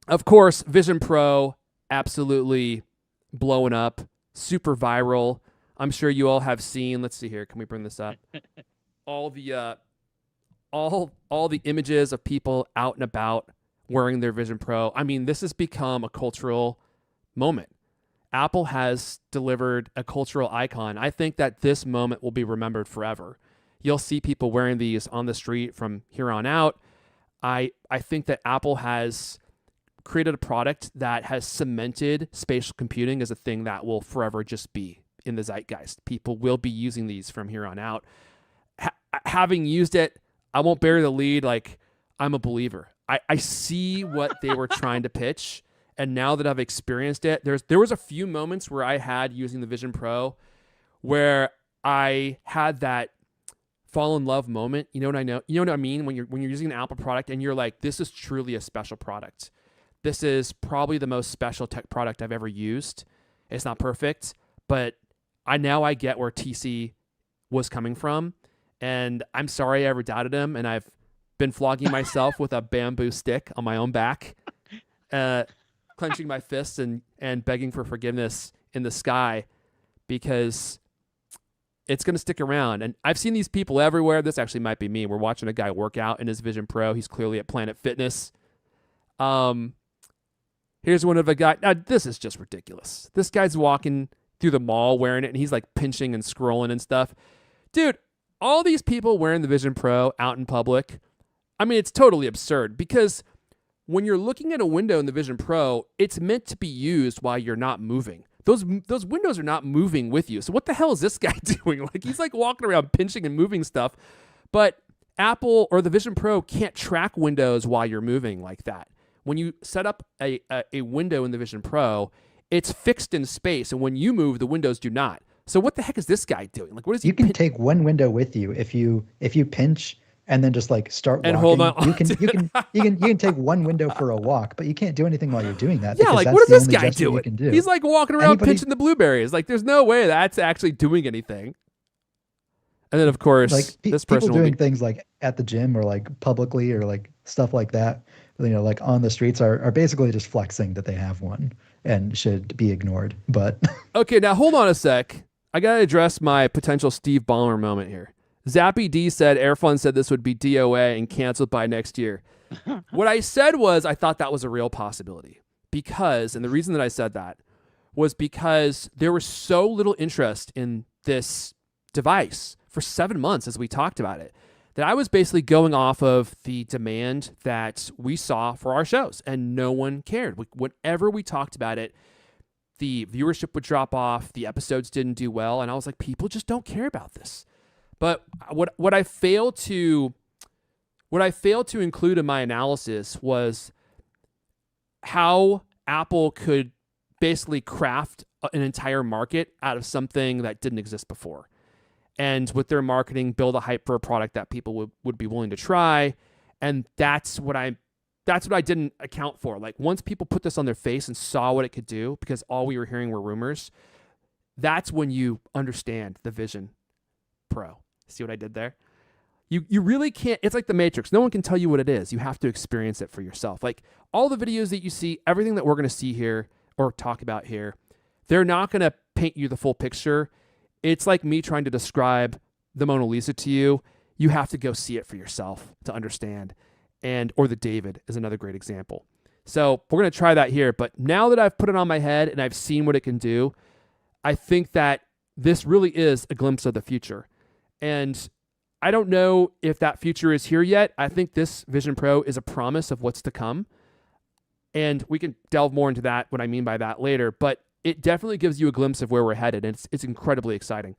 Of course, Vision Pro absolutely blowing up, super viral. I'm sure you all have seen. Let's see here. Can we bring this up? All the all the images of people out and about wearing their Vision Pro. I mean, this has become a cultural moment. Apple has delivered a cultural icon. I think that this moment will be remembered forever. You'll see people wearing these on the street from here on out. I think that Apple has created a product that has cemented spatial computing as a thing that will forever just be in the zeitgeist. People will be using these from here on out. Having used it, I won't bury the lead. Like, I'm a believer. I see what they were trying to pitch. And now that I've experienced it, there was a few moments where I had using the Vision Pro where I had that fall in love moment. You know what I know? You know what I mean? When you're using an Apple product and you're like, this is truly a special product. This is probably the most special tech product I've ever used. It's not perfect, but I get where TC was coming from. And I'm sorry I ever doubted him. And I've been flogging myself with a bamboo stick on my own back, clenching my fists and begging for forgiveness in the sky because it's going to stick around. And I've seen these people everywhere. This actually might be me. We're watching a guy work out in his Vision Pro. He's clearly at Planet Fitness. Here's one of a guy. Now, this is just ridiculous. This guy's walking through the mall wearing it, and he's like pinching and scrolling and stuff. Dude, all these people wearing the Vision Pro out in public, I mean, it's totally absurd because when you're looking at a window in the Vision Pro, it's meant to be used while you're not moving. Those windows are not moving with you. So what the hell is this guy doing? Like, he's like walking around pinching and moving stuff, but Apple or the Vision Pro can't track windows while you're moving like that. When you set up a window in the Vision Pro, it's fixed in space, and when you move, the windows do not. So what the heck is this guy doing? Like, what is he? You can take one window with you if you pinch and then just like start And hold walking. on. You can take one window for a walk, but you can't do anything while you're doing that Yeah, because like, what that's is the this only guy adjustment you doing? can do. He's like walking around Anybody pinching the blueberries. Like, there's no way that's actually doing anything. And then, of like course, this people person will doing be. things like at the gym or like publicly or like stuff like that, like on the streets are basically just flexing that they have one and should be ignored. But Okay, now hold on a sec. I got to address my potential Steve Ballmer moment here. Zappy D said Airfun said this would be DOA and canceled by next year. What I said was I thought that was a real possibility because, and the reason that I said that was because there was so little interest in this device for 7 months as we talked about it that I was basically going off of the demand that we saw for our shows and no one cared. Whenever we talked about it, the viewership would drop off, the episodes didn't do well, and I was like, people just don't care about this. But what I failed to include in my analysis was how Apple could basically craft an entire market out of something that didn't exist before. And with their marketing, build a hype for a product that people would be willing to try. And that's what I didn't account for. Like, once people put this on their face and saw what it could do, because all we were hearing were rumors, that's when you understand the Vision Pro. See what I did there? You really can't. It's like the Matrix. No one can tell you what it is. You have to experience it for yourself. Like, all the videos that you see, everything that we're going to see here or talk about here, they're not going to paint you the full picture. It's like me trying to describe the Mona Lisa to you. You have to go see it for yourself to understand. Or the David is another great example. So we're going to try that here. But now that I've put it on my head and I've seen what it can do, I think that this really is a glimpse of the future. And I don't know if that future is here yet. I think this Vision Pro is a promise of what's to come. And we can delve more into that, what I mean by that later. But it definitely gives you a glimpse of where we're headed. And it's incredibly exciting.